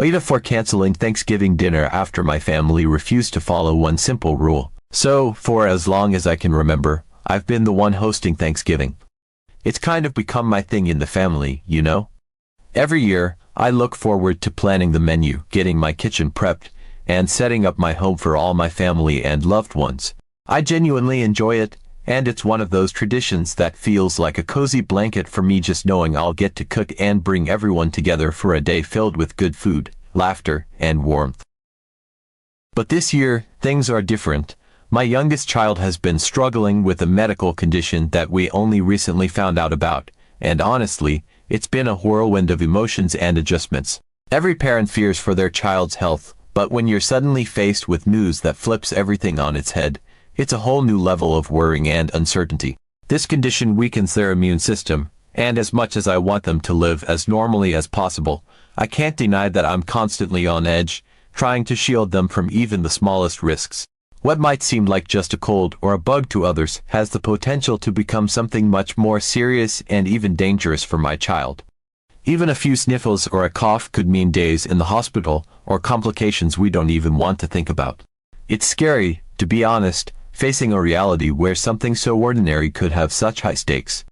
AITA for canceling Thanksgiving dinner after my family refused to follow one simple rule. So, for as long as I can remember, I've been the one hosting Thanksgiving. It's kind of become my thing in the family, you know? Every year, I look forward to planning the menu, getting my kitchen prepped, and setting up my home for all my family and loved ones. I genuinely enjoy it, and it's one of those traditions that feels like a cozy blanket for me, just knowing I'll get to cook and bring everyone together for a day filled with good food, laughter, and warmth. But this year, things are different. My youngest child has been struggling with a medical condition that we only recently found out about, and honestly, it's been a whirlwind of emotions and adjustments. Every parent fears for their child's health, but when you're suddenly faced with news that flips everything on its head, it's a whole new level of worrying and uncertainty. This condition weakens their immune system, and as much as I want them to live as normally as possible, I can't deny that I'm constantly on edge, trying to shield them from even the smallest risks. What might seem like just a cold or a bug to others has the potential to become something much more serious and even dangerous for my child. Even a few sniffles or a cough could mean days in the hospital or complications we don't even want to think about. It's scary, to be honest, facing a reality where something so ordinary could have such high stakes.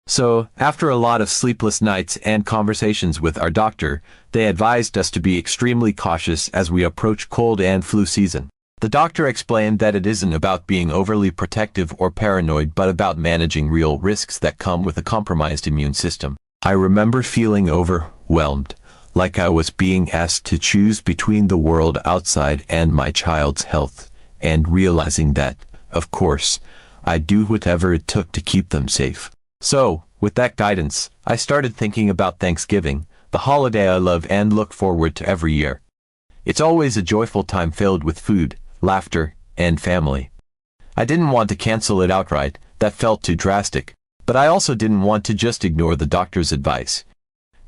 So, after a lot of sleepless nights and conversations with our doctor, they advised us to be extremely cautious as we approach cold and flu season. The doctor explained that it isn't about being overly protective or paranoid, but about managing real risks that come with a compromised immune system. I remember feeling overwhelmed, like I was being asked to choose between the world outside and my child's health, and realizing that, of course, I'd do whatever it took to keep them safe. So, with that guidance, I started thinking about Thanksgiving, the holiday I love and look forward to every year. It's always a joyful time filled with food, laughter, and family. I didn't want to cancel it outright, that felt too drastic, but I also didn't want to just ignore the doctor's advice.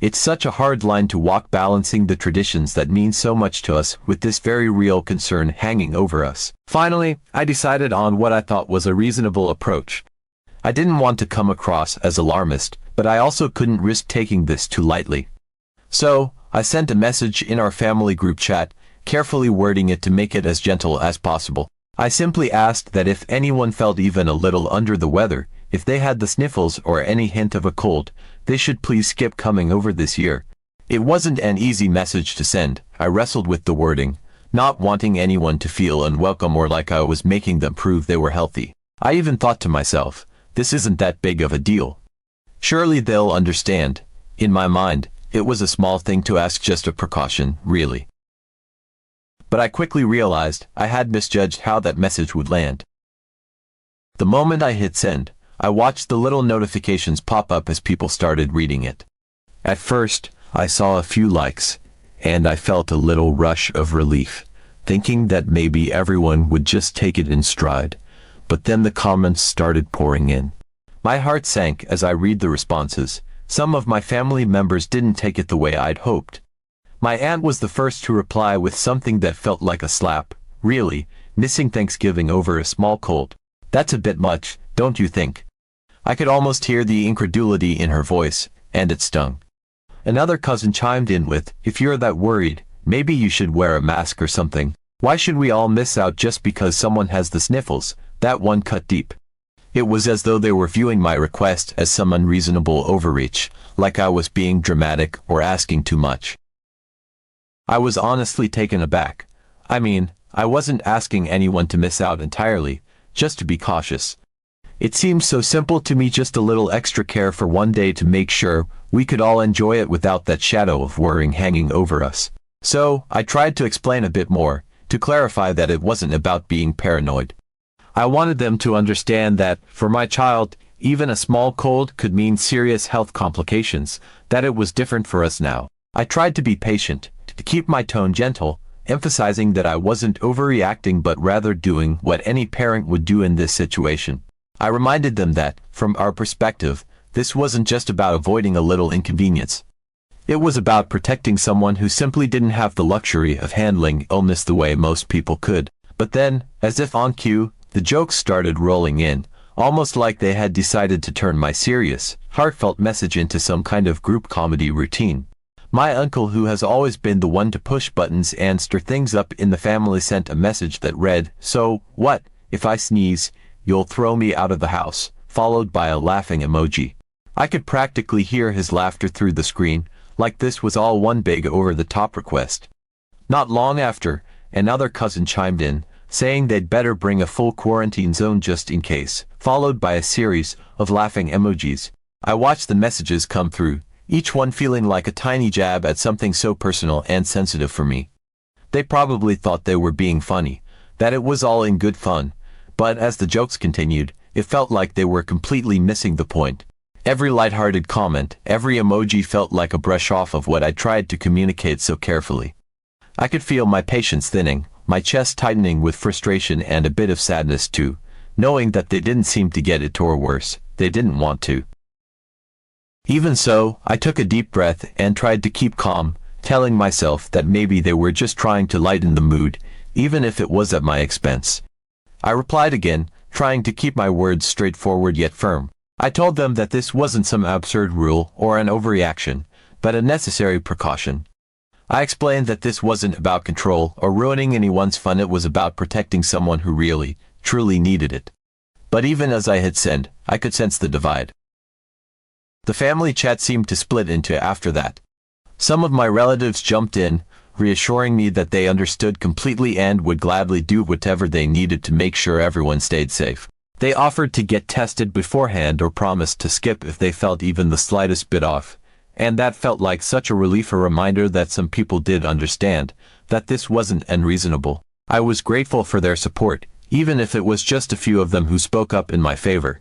It's such a hard line to walk, balancing the traditions that mean so much to us with this very real concern hanging over us. Finally, I decided on what I thought was a reasonable approach. I didn't want to come across as alarmist, but I also couldn't risk taking this too lightly. So, I sent a message in our family group chat, carefully wording it to make it as gentle as possible. I simply asked that if anyone felt even a little under the weather, if they had the sniffles or any hint of a cold, they should please skip coming over this year. It wasn't an easy message to send. I wrestled with the wording, not wanting anyone to feel unwelcome or like I was making them prove they were healthy. I even thought to myself, this isn't that big of a deal. Surely they'll understand. In my mind, it was a small thing to ask, just a precaution, really. But I quickly realized I had misjudged how that message would land. The moment I hit send, I watched the little notifications pop up as people started reading it. At first, I saw a few likes, and I felt a little rush of relief, thinking that maybe everyone would just take it in stride. But then the comments started pouring in. My heart sank as I read the responses. Some of my family members didn't take it the way I'd hoped. My aunt was the first to reply with something that felt like a slap. Really, missing Thanksgiving over a small cold? That's a bit much, don't you think? I could almost hear the incredulity in her voice, and it stung. Another cousin chimed in with, if you're that worried, maybe you should wear a mask or something. Why should we all miss out just because someone has the sniffles? That one cut deep. It was as though they were viewing my request as some unreasonable overreach, like I was being dramatic or asking too much. I was honestly taken aback. I mean, I wasn't asking anyone to miss out entirely, just to be cautious. It seemed so simple to me, just a little extra care for one day to make sure we could all enjoy it without that shadow of worrying hanging over us. So, I tried to explain a bit more, to clarify that it wasn't about being paranoid. I wanted them to understand that, for my child, even a small cold could mean serious health complications, that it was different for us now. I tried to be patient, to keep my tone gentle, emphasizing that I wasn't overreacting but rather doing what any parent would do in this situation. I reminded them that, from our perspective, this wasn't just about avoiding a little inconvenience. It was about protecting someone who simply didn't have the luxury of handling illness the way most people could. But then, as if on cue, the jokes started rolling in, almost like they had decided to turn my serious, heartfelt message into some kind of group comedy routine. My uncle, who has always been the one to push buttons and stir things up in the family, sent a message that read, "So, what, if I sneeze, you'll throw me out of the house," followed by a laughing emoji. I could practically hear his laughter through the screen, like this was all one big over-the-top request. Not long after, another cousin chimed in, saying they'd better bring a full quarantine zone just in case, followed by a series of laughing emojis. I watched the messages come through, each one feeling like a tiny jab at something so personal and sensitive for me. They probably thought they were being funny, that it was all in good fun, but as the jokes continued, it felt like they were completely missing the point. Every lighthearted comment, every emoji felt like a brush off of what I tried to communicate so carefully. I could feel my patience thinning, my chest tightening with frustration and a bit of sadness too, knowing that they didn't seem to get it, or worse, they didn't want to. Even so, I took a deep breath and tried to keep calm, telling myself that maybe they were just trying to lighten the mood, even if it was at my expense. I replied again, trying to keep my words straightforward yet firm. I told them that this wasn't some absurd rule or an overreaction, but a necessary precaution. I explained that this wasn't about control or ruining anyone's fun, it was about protecting someone who really, truly needed it. But even as I had said, I could sense the divide. The family chat seemed to split into after that. Some of my relatives jumped in, reassuring me that they understood completely and would gladly do whatever they needed to make sure everyone stayed safe. They offered to get tested beforehand or promised to skip if they felt even the slightest bit off. And that felt like such a relief, a reminder that some people did understand, that this wasn't unreasonable. I was grateful for their support, even if it was just a few of them who spoke up in my favor.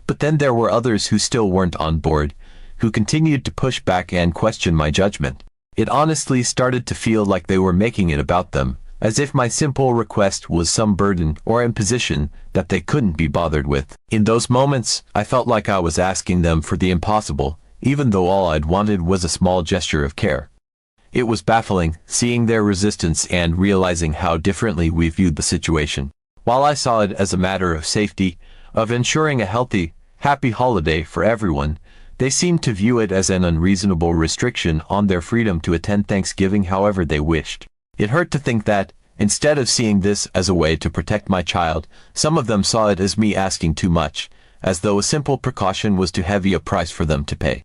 But then there were others who still weren't on board, who continued to push back and question my judgment. It honestly started to feel like they were making it about them, as if my simple request was some burden or imposition that they couldn't be bothered with. In those moments, I felt like I was asking them for the impossible, even though all I'd wanted was a small gesture of care. It was baffling, seeing their resistance and realizing how differently we viewed the situation. While I saw it as a matter of safety, of ensuring a healthy, happy holiday for everyone, they seemed to view it as an unreasonable restriction on their freedom to attend Thanksgiving however they wished. It hurt to think that, instead of seeing this as a way to protect my child, some of them saw it as me asking too much, as though a simple precaution was too heavy a price for them to pay.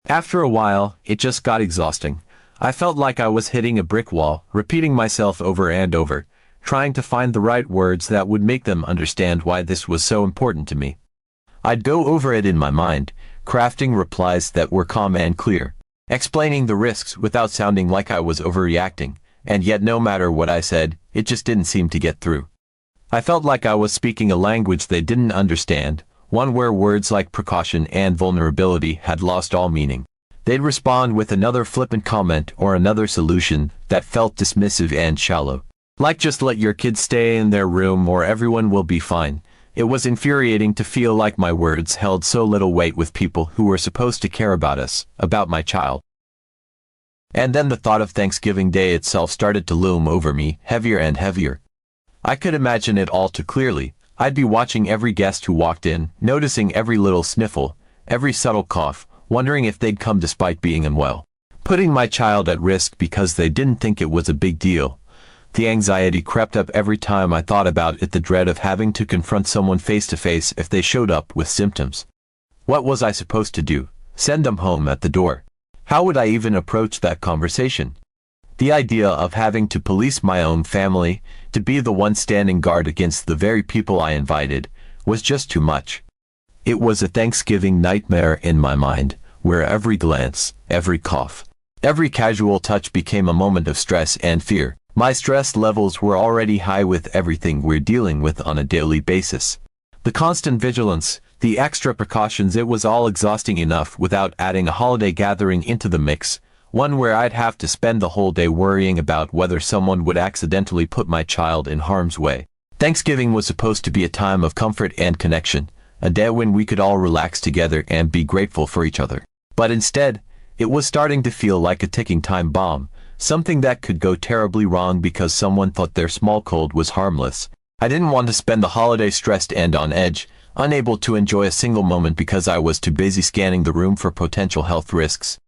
After a while, it just got exhausting. I felt like I was hitting a brick wall, repeating myself over and over, trying to find the right words that would make them understand why this was so important to me. I'd go over it in my mind, crafting replies that were calm and clear, explaining the risks without sounding like I was overreacting, and yet no matter what I said, it just didn't seem to get through. I felt like I was speaking a language they didn't understand, one where words like precaution and vulnerability had lost all meaning. They'd respond with another flippant comment or another solution that felt dismissive and shallow. Like, just let your kids stay in their room or everyone will be fine. It was infuriating to feel like my words held so little weight with people who were supposed to care about us, about my child. And then the thought of Thanksgiving Day itself started to loom over me, heavier and heavier. I could imagine it all too clearly. I'd be watching every guest who walked in, noticing every little sniffle, every subtle cough, wondering if they'd come despite being unwell. Putting my child at risk because they didn't think it was a big deal. The anxiety crept up every time I thought about it, the dread of having to confront someone face to face if they showed up with symptoms. What was I supposed to do? Send them home at the door? How would I even approach that conversation? The idea of having to police my own family, to be the one standing guard against the very people I invited, was just too much. It was a Thanksgiving nightmare in my mind, where every glance, every cough, every casual touch became a moment of stress and fear. My stress levels were already high with everything we're dealing with on a daily basis. The constant vigilance, the extra precautions, it was all exhausting enough without adding a holiday gathering into the mix, one where I'd have to spend the whole day worrying about whether someone would accidentally put my child in harm's way. Thanksgiving was supposed to be a time of comfort and connection, a day when we could all relax together and be grateful for each other. But instead, it was starting to feel like a ticking time bomb. Something that could go terribly wrong because someone thought their small cold was harmless. I didn't want to spend the holiday stressed and on edge, unable to enjoy a single moment because I was too busy scanning the room for potential health risks.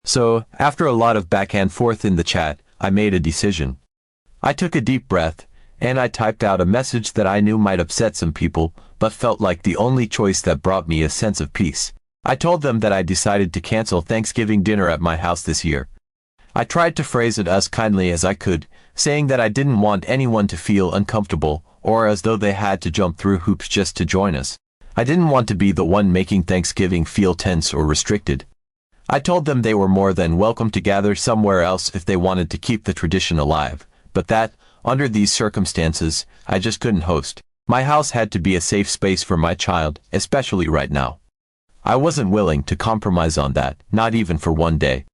So, after a lot of back and forth in the chat, I made a decision. I took a deep breath, and I typed out a message that I knew might upset some people, but felt like the only choice that brought me a sense of peace. I told them that I decided to cancel Thanksgiving dinner at my house this year. I tried to phrase it as kindly as I could, saying that I didn't want anyone to feel uncomfortable, or as though they had to jump through hoops just to join us. I didn't want to be the one making Thanksgiving feel tense or restricted. I told them they were more than welcome to gather somewhere else if they wanted to keep the tradition alive, but that, under these circumstances, I just couldn't host. My house had to be a safe space for my child, especially right now. I wasn't willing to compromise on that, not even for one day.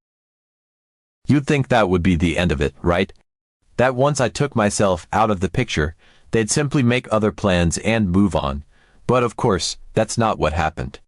You'd think that would be the end of it, right? That once I took myself out of the picture, they'd simply make other plans and move on. But of course, that's not what happened.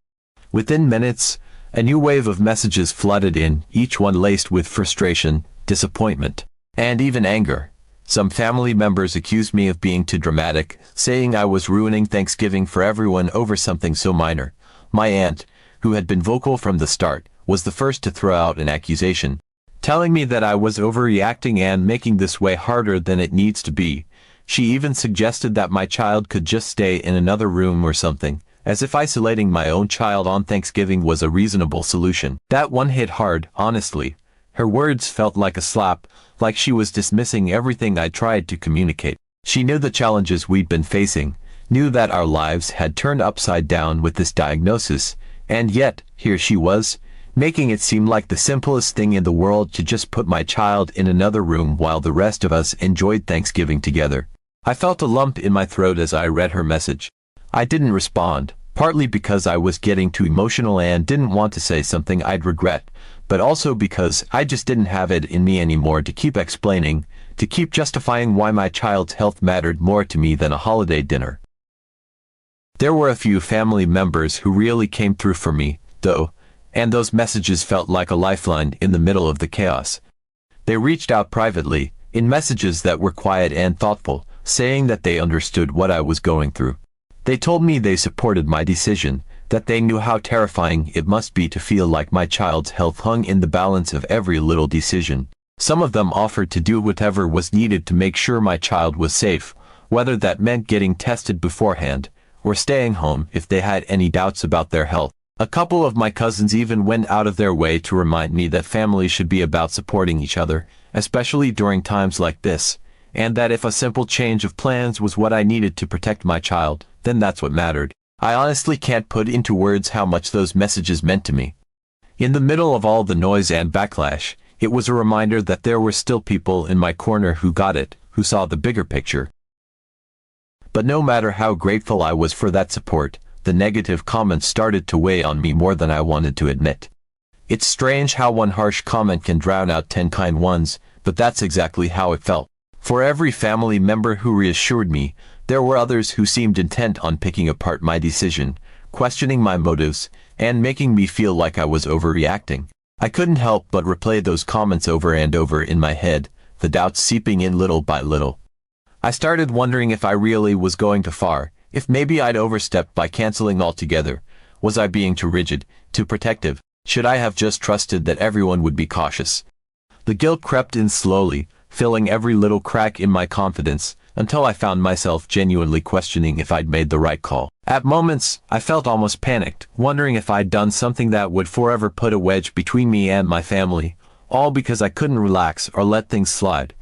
Within minutes, a new wave of messages flooded in, each one laced with frustration, disappointment, and even anger. Some family members accused me of being too dramatic, saying I was ruining Thanksgiving for everyone over something so minor. My aunt, who had been vocal from the start, was the first to throw out an accusation, telling me that I was overreacting and making this way harder than it needs to be. She even suggested that my child could just stay in another room or something, as if isolating my own child on Thanksgiving was a reasonable solution. That one hit hard, honestly. Her words felt like a slap, like she was dismissing everything I tried to communicate. She knew the challenges we'd been facing, knew that our lives had turned upside down with this diagnosis, and yet, here she was, making it seem like the simplest thing in the world to just put my child in another room while the rest of us enjoyed Thanksgiving together. I felt a lump in my throat as I read her message. I didn't respond, partly because I was getting too emotional and didn't want to say something I'd regret, but also because I just didn't have it in me anymore to keep explaining, to keep justifying why my child's health mattered more to me than a holiday dinner. There were a few family members who really came through for me, though, and those messages felt like a lifeline in the middle of the chaos. They reached out privately, in messages that were quiet and thoughtful, saying that they understood what I was going through. They told me they supported my decision, that they knew how terrifying it must be to feel like my child's health hung in the balance of every little decision. Some of them offered to do whatever was needed to make sure my child was safe, whether that meant getting tested beforehand, or staying home if they had any doubts about their health. A couple of my cousins even went out of their way to remind me that family should be about supporting each other, especially during times like this, and that if a simple change of plans was what I needed to protect my child, then that's what mattered. I honestly can't put into words how much those messages meant to me. In the middle of all the noise and backlash, it was a reminder that there were still people in my corner who got it, who saw the bigger picture. But no matter how grateful I was for that support, the negative comments started to weigh on me more than I wanted to admit. It's strange how one harsh comment can drown out 10 kind ones, but that's exactly how it felt. For every family member who reassured me, there were others who seemed intent on picking apart my decision, questioning my motives, and making me feel like I was overreacting. I couldn't help but replay those comments over and over in my head, the doubts seeping in little by little. I started wondering if I really was going too far, if maybe I'd overstepped by canceling altogether. Was I being too rigid, too protective? Should I have just trusted that everyone would be cautious? The guilt crept in slowly, filling every little crack in my confidence, until I found myself genuinely questioning if I'd made the right call. At moments, I felt almost panicked, wondering if I'd done something that would forever put a wedge between me and my family, all because I couldn't relax or let things slide.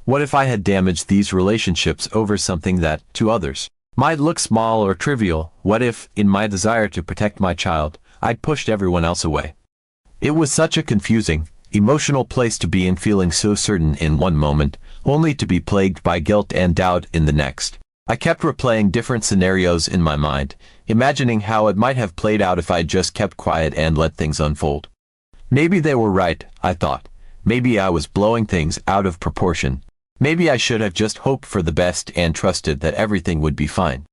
What if I had damaged these relationships over something that, to others, might look small or trivial? What if, in my desire to protect my child, I'd pushed everyone else away? It was such a confusing, emotional place to be in, feeling so certain in one moment, only to be plagued by guilt and doubt in the next. I kept replaying different scenarios in my mind, imagining how it might have played out if I'd just kept quiet and let things unfold. Maybe they were right, I thought. Maybe I was blowing things out of proportion. Maybe I should have just hoped for the best and trusted that everything would be fine.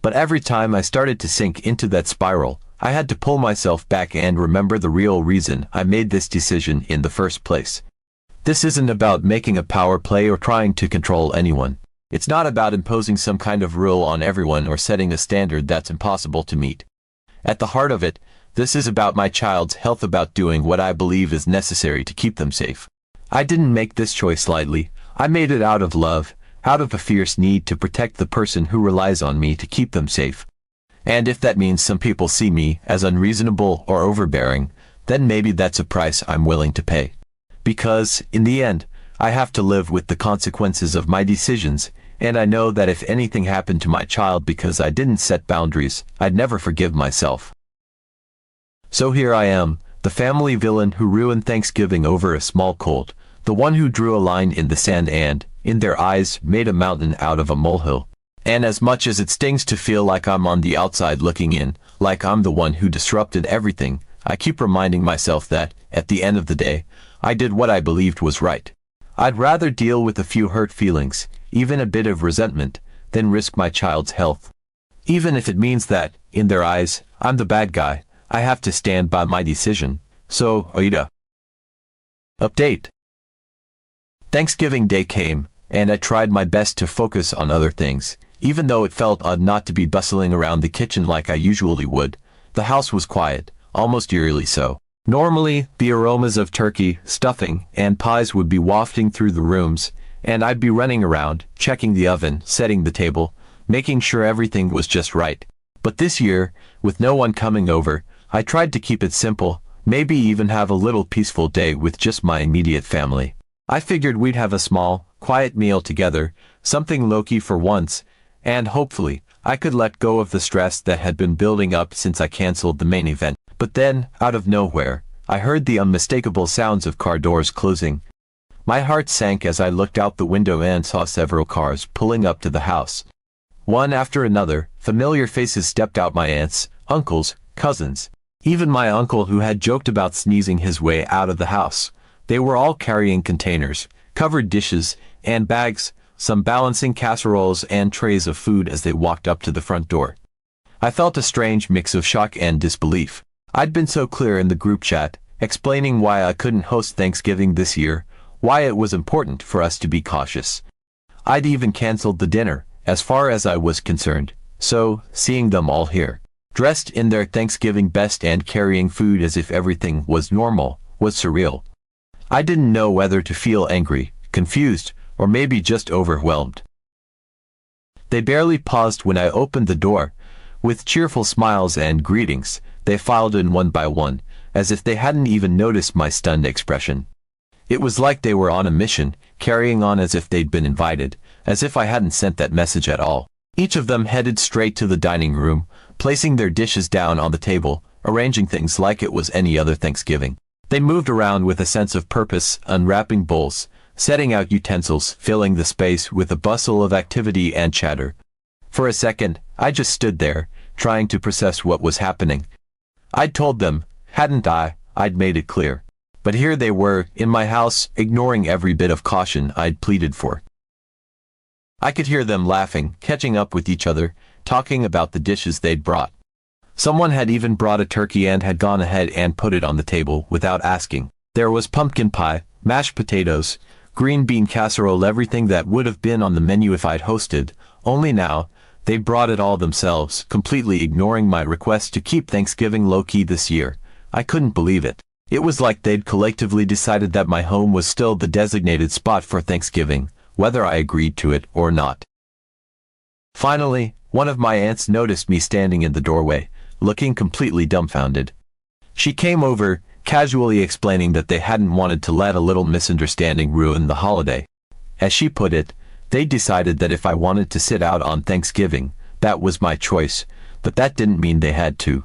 But every time I started to sink into that spiral, I had to pull myself back and remember the real reason I made this decision in the first place. This isn't about making a power play or trying to control anyone. It's not about imposing some kind of rule on everyone or setting a standard that's impossible to meet. At the heart of it, This is about my child's health, about doing what I believe is necessary to keep them safe. I didn't make this choice lightly. I made it out of love, out of a fierce need to protect the person who relies on me to keep them safe. And if that means some people see me as unreasonable or overbearing, then maybe that's a price I'm willing to pay. Because, in the end, I have to live with the consequences of my decisions, and I know that if anything happened to my child because I didn't set boundaries, I'd never forgive myself. So here I am, the family villain who ruined Thanksgiving over a small cold, the one who drew a line in the sand and, in their eyes, made a mountain out of a molehill. And as much as it stings to feel like I'm on the outside looking in, like I'm the one who disrupted everything, I keep reminding myself that, at the end of the day, I did what I believed was right. I'd rather deal with a few hurt feelings, even a bit of resentment, than risk my child's health. Even if it means that, in their eyes, I'm the bad guy, I have to stand by my decision. So, AITA. Update. Thanksgiving Day came, and I tried my best to focus on other things. Even though it felt odd not to be bustling around the kitchen like I usually would, the house was quiet, almost eerily so. Normally, the aromas of turkey, stuffing, and pies would be wafting through the rooms, and I'd be running around, checking the oven, setting the table, making sure everything was just right. But this year, with no one coming over, I tried to keep it simple, maybe even have a little peaceful day with just my immediate family. I figured we'd have a small, quiet meal together, something low-key for once, and hopefully, I could let go of the stress that had been building up since I canceled the main event. But then, out of nowhere, I heard the unmistakable sounds of car doors closing. My heart sank as I looked out the window and saw several cars pulling up to the house. One after another, familiar faces stepped out: my aunts, uncles, cousins. Even my uncle who had joked about sneezing his way out of the house. They were all carrying containers, covered dishes, and bags, some balancing casseroles and trays of food as they walked up to the front door. I felt a strange mix of shock and disbelief. I'd been so clear in the group chat, explaining why I couldn't host Thanksgiving this year, why it was important for us to be cautious. I'd even canceled the dinner, as far as I was concerned. So, seeing them all here, dressed in their Thanksgiving best and carrying food as if everything was normal, was surreal. I didn't know whether to feel angry, confused, or maybe just overwhelmed. They barely paused when I opened the door. With cheerful smiles and greetings, they filed in one by one, as if they hadn't even noticed my stunned expression. It was like they were on a mission, carrying on as if they'd been invited, as if I hadn't sent that message at all. Each of them headed straight to the dining room, placing their dishes down on the table, arranging things like it was any other Thanksgiving. They moved around with a sense of purpose, unwrapping bowls, setting out utensils, filling the space with a bustle of activity and chatter. For a second, I just stood there, trying to process what was happening. I'd told them, hadn't I? I'd made it clear. But here they were, in my house, ignoring every bit of caution I'd pleaded for. I could hear them laughing, catching up with each other, talking about the dishes they'd brought. Someone had even brought a turkey and had gone ahead and put it on the table without asking. There was pumpkin pie, mashed potatoes, green bean casserole, everything that would have been on the menu if I'd hosted, only now, they brought it all themselves, completely ignoring my request to keep Thanksgiving low-key this year. I couldn't believe it. It was like they'd collectively decided that my home was still the designated spot for Thanksgiving, whether I agreed to it or not. Finally, one of my aunts noticed me standing in the doorway, looking completely dumbfounded. She came over, casually explaining that they hadn't wanted to let a little misunderstanding ruin the holiday. As she put it, they decided that if I wanted to sit out on Thanksgiving, that was my choice, but that didn't mean they had to.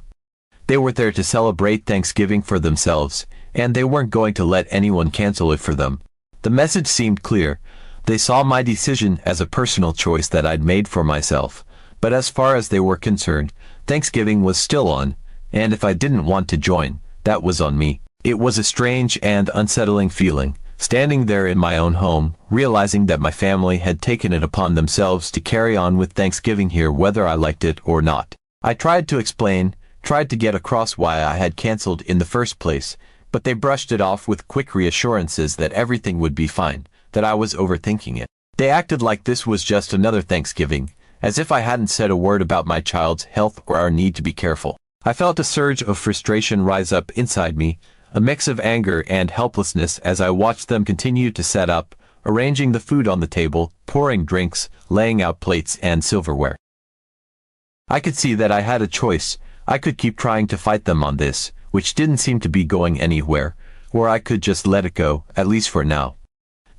They were there to celebrate Thanksgiving for themselves, and they weren't going to let anyone cancel it for them. The message seemed clear. They saw my decision as a personal choice that I'd made for myself, but as far as they were concerned, Thanksgiving was still on, and if I didn't want to join, that was on me. It was a strange and unsettling feeling, standing there in my own home, realizing that my family had taken it upon themselves to carry on with Thanksgiving here whether I liked it or not. I tried to explain, tried to get across why I had canceled in the first place, but they brushed it off with quick reassurances that everything would be fine, that I was overthinking it. They acted like this was just another Thanksgiving, as if I hadn't said a word about my child's health or our need to be careful. I felt a surge of frustration rise up inside me, a mix of anger and helplessness as I watched them continue to set up, arranging the food on the table, pouring drinks, laying out plates and silverware. I could see that I had a choice. I could keep trying to fight them on this, which didn't seem to be going anywhere, or I could just let it go, at least for now.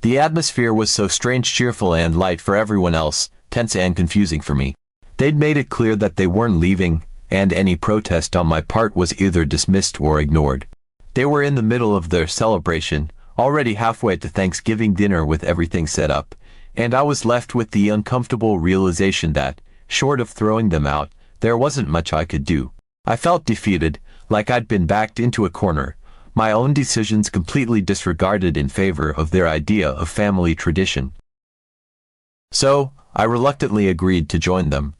The atmosphere was so strange, cheerful and light for everyone else, tense and confusing for me. They'd made it clear that they weren't leaving, and any protest on my part was either dismissed or ignored. They were in the middle of their celebration, already halfway to Thanksgiving dinner with everything set up, and I was left with the uncomfortable realization that, short of throwing them out, there wasn't much I could do. I felt defeated, like I'd been backed into a corner, my own decisions completely disregarded in favor of their idea of family tradition. So, I reluctantly agreed to join them.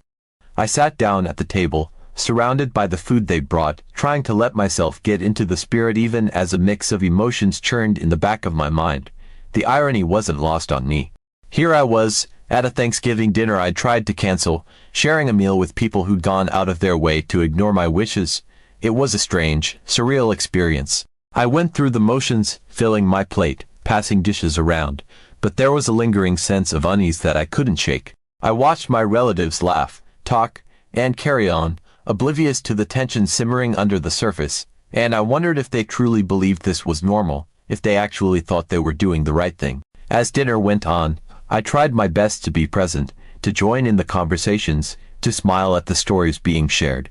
I sat down at the table, surrounded by the food they brought, trying to let myself get into the spirit even as a mix of emotions churned in the back of my mind. The irony wasn't lost on me. Here I was, at a Thanksgiving dinner I'd tried to cancel, sharing a meal with people who'd gone out of their way to ignore my wishes. It was a strange, surreal experience. I went through the motions, filling my plate, passing dishes around, but there was a lingering sense of unease that I couldn't shake. I watched my relatives laugh, talk, and carry on, oblivious to the tension simmering under the surface, and I wondered if they truly believed this was normal, if they actually thought they were doing the right thing. As dinner went on, I tried my best to be present, to join in the conversations, to smile at the stories being shared.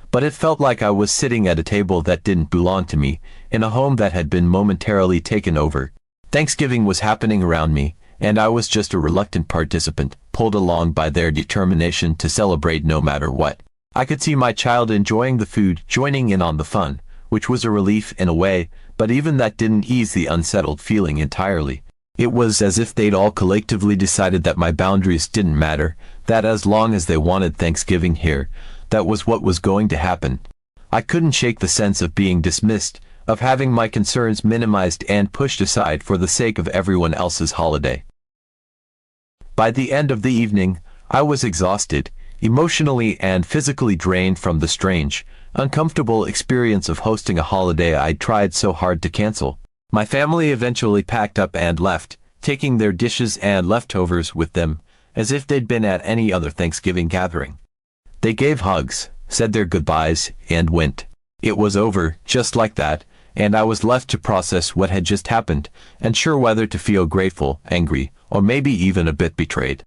But it felt like I was sitting at a table that didn't belong to me, in a home that had been momentarily taken over. Thanksgiving was happening around me, and I was just a reluctant participant, pulled along by their determination to celebrate no matter what. I could see my child enjoying the food, joining in on the fun, which was a relief in a way, but even that didn't ease the unsettled feeling entirely. It was as if they'd all collectively decided that my boundaries didn't matter, that as long as they wanted Thanksgiving here, that was what was going to happen. I couldn't shake the sense of being dismissed, of having my concerns minimized and pushed aside for the sake of everyone else's holiday. By the end of the evening, I was exhausted, emotionally and physically drained from the strange, uncomfortable experience of hosting a holiday I'd tried so hard to cancel. My family eventually packed up and left, taking their dishes and leftovers with them, as if they'd been at any other Thanksgiving gathering. They gave hugs, said their goodbyes, and went. It was over, just like that, and I was left to process what had just happened, unsure whether to feel grateful, angry, or maybe even a bit betrayed.